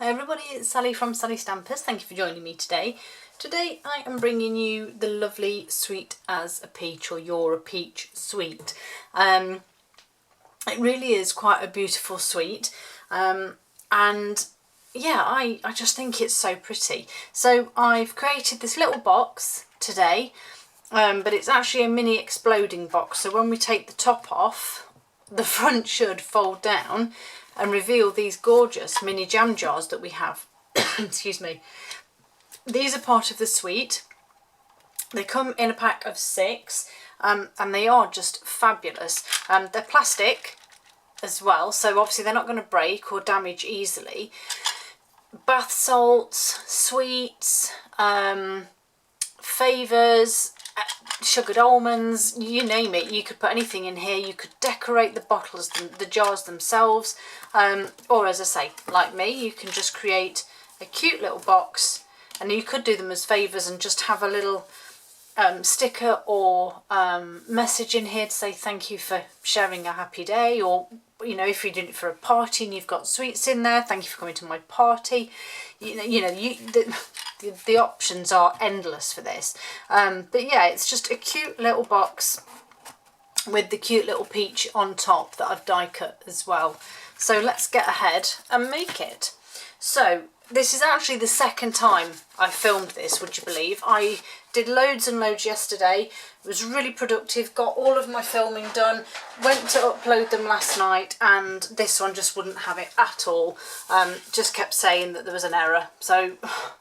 Hi everybody, it's Sally from Sally Stampers. Thank you for joining me today. Today I am bringing you the lovely Sweet as a Peach, or You're a Peach sweet. It really is quite a beautiful sweet, and yeah, I just think it's so pretty. So I've created this little box today, but it's actually a mini exploding box, so when we take the top off, the front should fold down and reveal these gorgeous mini jam jars that we have. Excuse me. These are part of the suite. They come in a pack of 6, and they are just fabulous. They're plastic as well, so obviously they're not going to break or damage easily. Bath salts, sweets, favours, sugared almonds, you name it, you could put anything in here. You could decorate the bottles, the jars themselves, or as I say, like me, you can just create a cute little box, and you could do them as favours and just have a little sticker or message in here to say thank you for sharing a happy day, or you know, if you did it for a party and you've got sweets in there, thank you for coming to my party. The options are endless for this, but yeah, it's just a cute little box with the cute little peach on top that I've die cut as well. So let's get ahead and make it. So this is actually the second time I filmed this, would you believe? I did loads and loads yesterday. It was really productive, got all of my filming done, went to upload them last night, and this one just wouldn't have it at all. Just kept saying that there was an error. So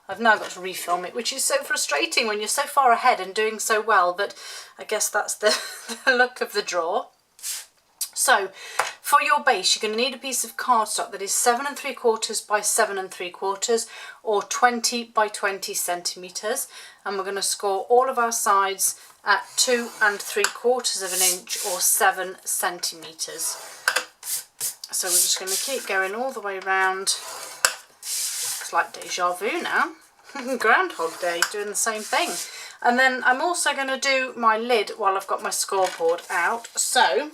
I've now got to refilm it, which is so frustrating when you're so far ahead and doing so well, but I guess that's the luck of the draw. So for your base, you're going to need a piece of cardstock that is 7 3/4 by 7 3/4 or 20 by 20 centimetres, and we're going to score all of our sides at 2 3/4 of an inch or 7 centimetres. So we're just going to keep going all the way around. It's like deja vu now. Groundhog Day, doing the same thing. And then I'm also going to do my lid while I've got my scoreboard out. So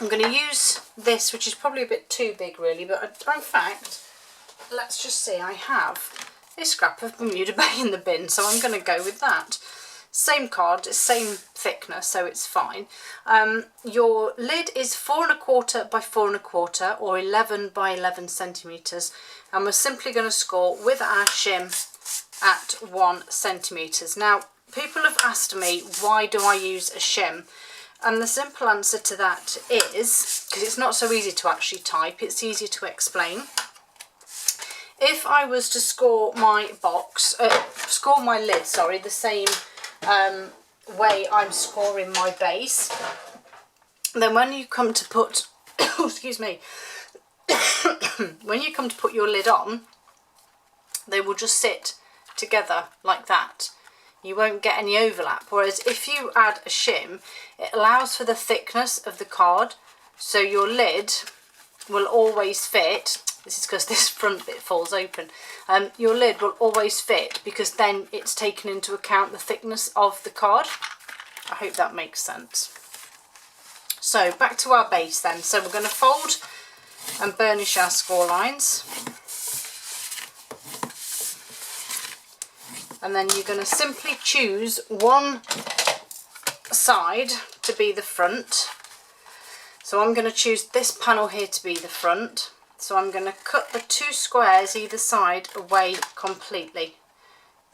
I'm going to use this, which is probably a bit too big really, but in fact, let's just see, I have a scrap of Bermuda Bay in the bin, so I'm going to go with that. Same card, same thickness, so it's fine. Your lid is 4 1/4 by 4 1/4 or 11 by 11 centimetres, and we're simply going to score with our shim at 1 centimetres. Now, people have asked me, why do I use a shim? And the simple answer to that is, because it's not so easy to actually type, it's easier to explain. If I was to score my lid, sorry, the same way I'm scoring my base, then when you come to put, excuse me, when you come to put your lid on, they will just sit together like that. You won't get any overlap, whereas if you add a shim, it allows for the thickness of the card, so your lid will always fit. This is because this front bit falls open. Your lid will always fit because then it's taken into account the thickness of the card. I hope that makes sense. So back to our base then. So we're going to fold and burnish our score lines. And then you're going to simply choose one side to be the front. So I'm going to choose this panel here to be the front. So I'm going to cut the 2 squares either side away completely.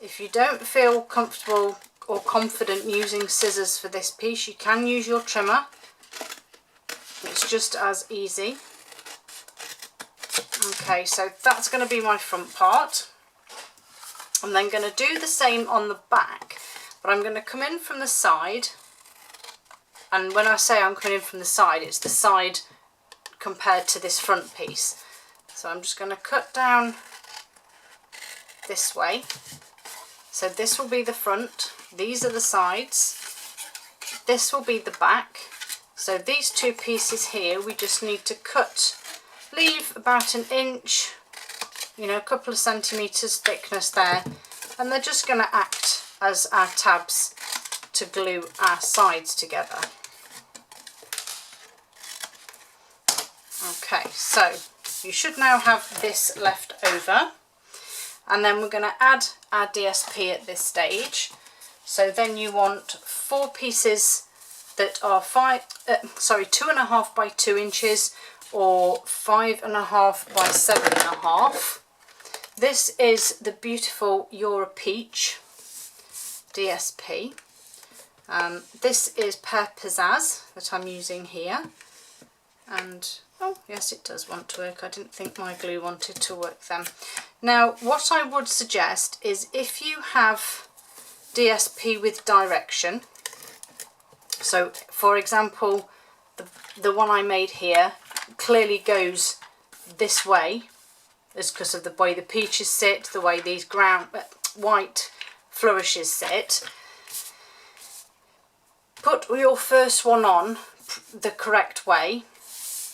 If you don't feel comfortable or confident using scissors for this piece, you can use your trimmer. It's just as easy. Okay, so that's going to be my front part. I'm then going to do the same on the back, but I'm going to come in from the side, and when I say I'm coming in from the side, it's the side compared to this front piece. So I'm just going to cut down this way. So this will be the front, these are the sides, this will be the back. So these 2 pieces here, we just need to cut, leave about 1 inch, you know, a couple of centimetres thickness there, and they're just going to act as our tabs to glue our sides together. Okay, so you should now have this left over. And then we're going to add our DSP at this stage. So then you want 4 pieces that are 2.5 by 2 inches or 5.5 by 7.5. This is the beautiful Europeach DSP. This is Pear Pizzazz that I'm using here. And oh yes, it does want to work. I didn't think my glue wanted to work then. Now what I would suggest is if you have DSP with direction, so for example the one I made here clearly goes this way, is because of the way the peaches sit, the way these white flourishes sit. Put your first one on the correct way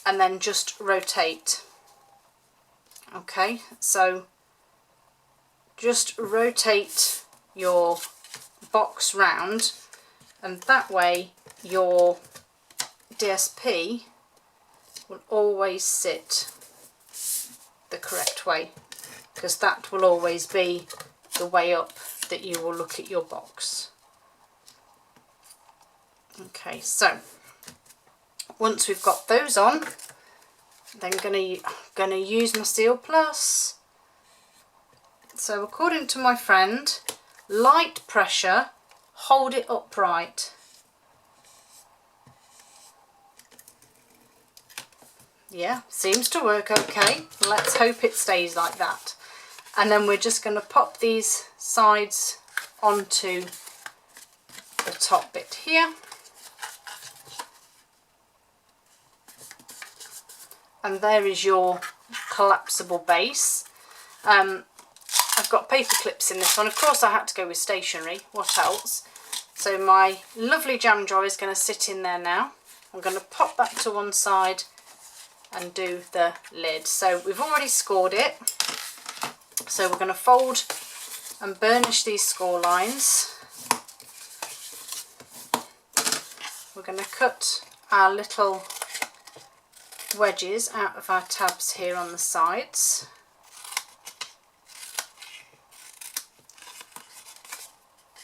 and then just rotate. Okay, so just rotate your box round, and that way your DSP will always sit the correct way, because that will always be the way up that you will look at your box. Okay, so once we've got those on, then gonna use my Seal Plus. So according to my friend, light pressure, hold it upright. Yeah, seems to work okay. Let's hope it stays like that. And then we're just going to pop these sides onto the top bit here. And there is your collapsible base. I've got paper clips in this one. Of course I had to go with stationery, what else? So my lovely jam jar is going to sit in there now. I'm going to pop that to one side and do the lid. So we've already scored it. So we're going to fold and burnish these score lines. We're going to cut our little wedges out of our tabs here on the sides.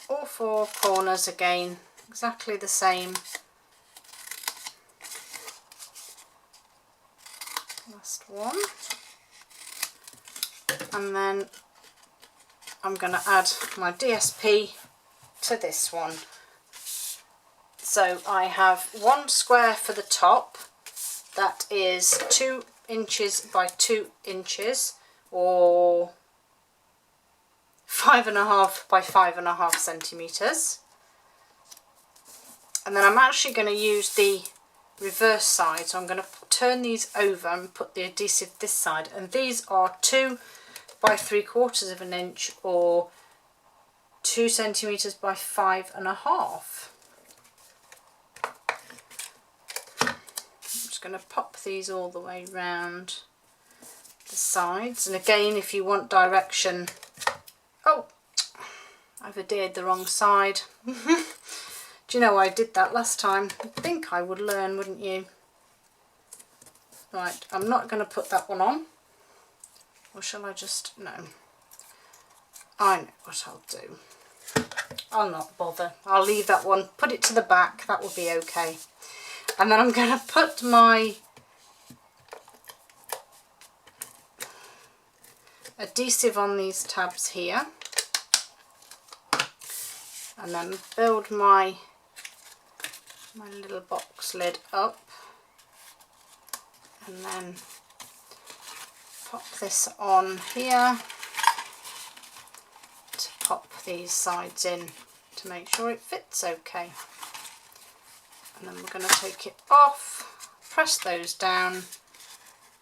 All 4 corners again, exactly the same. Last one. And then I'm going to add my DSP to this one. So I have 1 square for the top. That is 2 inches by 2 inches, or 5.5 by 5.5 centimetres. And then I'm actually going to use the reverse side, so I'm going to turn these over and put the adhesive this side, and these are 2 by 3/4 of an inch, or 2 centimetres by 5.5. Going to pop these all the way round the sides, and again if you want direction, oh, I've adhered the wrong side. Do you know I did that last time? You'd think I would learn, wouldn't you? Right, I'm not going to put that one on, or shall I just, no, I know what I'll do. I'll not bother, I'll leave that one, put it to the back, that will be okay. And then I'm going to put my adhesive on these tabs here, and then build my little box lid up, and then pop this on here to pop these sides in to make sure it fits okay. And then we're going to take it off, press those down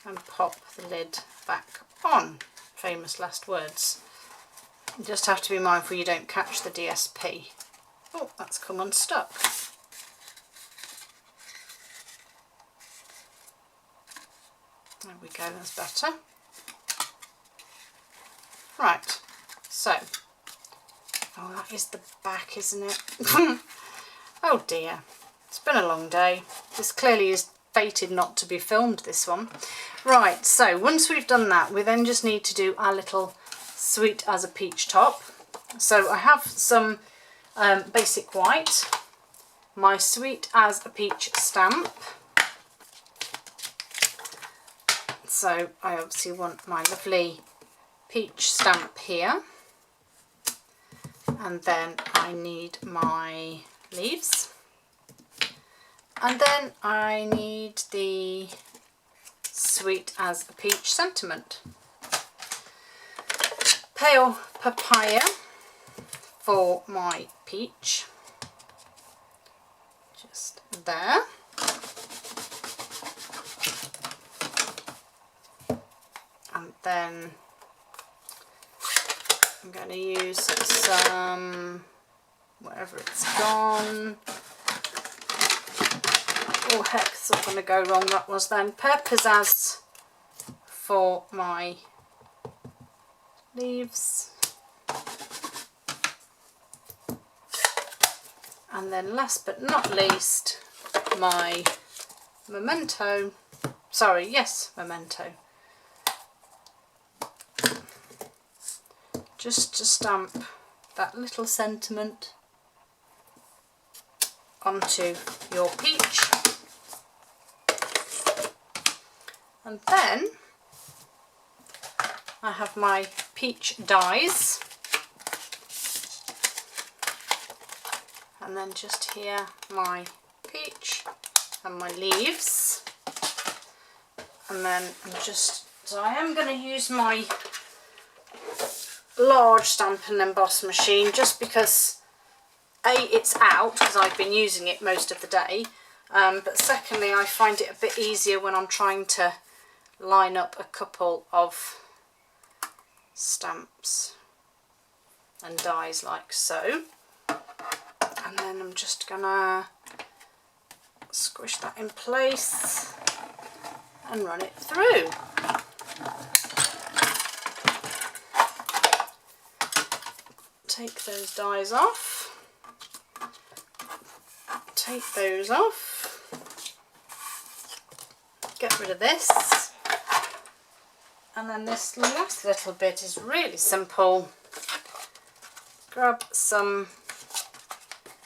and pop the lid back on. Famous last words. You just have to be mindful you don't catch the DSP. Oh, that's come unstuck. There we go, that's better. Right, so, oh, that is the back, isn't it? Oh dear. It's been a long day. This clearly is fated not to be filmed, this one. Right, so once we've done that, we then just need to do our little Sweet as a Peach top. So I have some basic white, my Sweet as a Peach stamp. So I obviously want my lovely peach stamp here. And then I need my leaves. And then I need the Sweet as a Peach sentiment. Pale papaya for my peach. Just there. And then I'm going to use some, wherever it's gone. Oh heck, it's all going to go wrong, that was then. Pear Pizzazz for my leaves. And then last but not least, my Memento. Sorry, yes, Memento. Just to stamp that little sentiment onto your peach. And then I have my peach dies. And then just here my peach and my leaves. And then so I am going to use my large stamp and emboss machine just because it's out because I've been using it most of the day, but secondly I find it a bit easier when I'm trying to line up a couple of stamps and dies like so. And then I'm just gonna squish that in place and run it through. Take those dies off, take those off, get rid of this, and then this last little bit is really simple. Grab some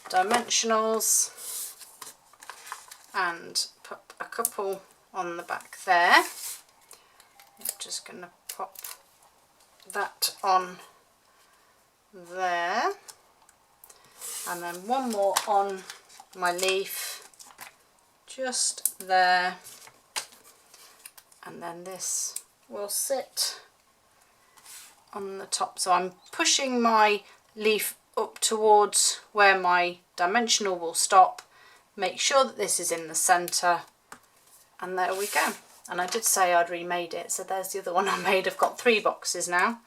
dimensionals and put a couple on the back there. I'm just going to pop that on there, and then one more on my leaf just there, and then this will sit on the top. So I'm pushing my leaf up towards where my dimensional will stop. Make sure that this is in the centre, and there we go. And I did say I'd remade it, so there's the other one I made. I've got 3 boxes now.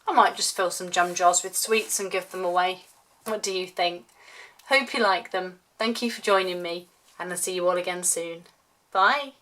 I might just fill some jam jars with sweets and give them away. What do you think? Hope you like them. Thank you for joining me, and I'll see you all again soon. Bye.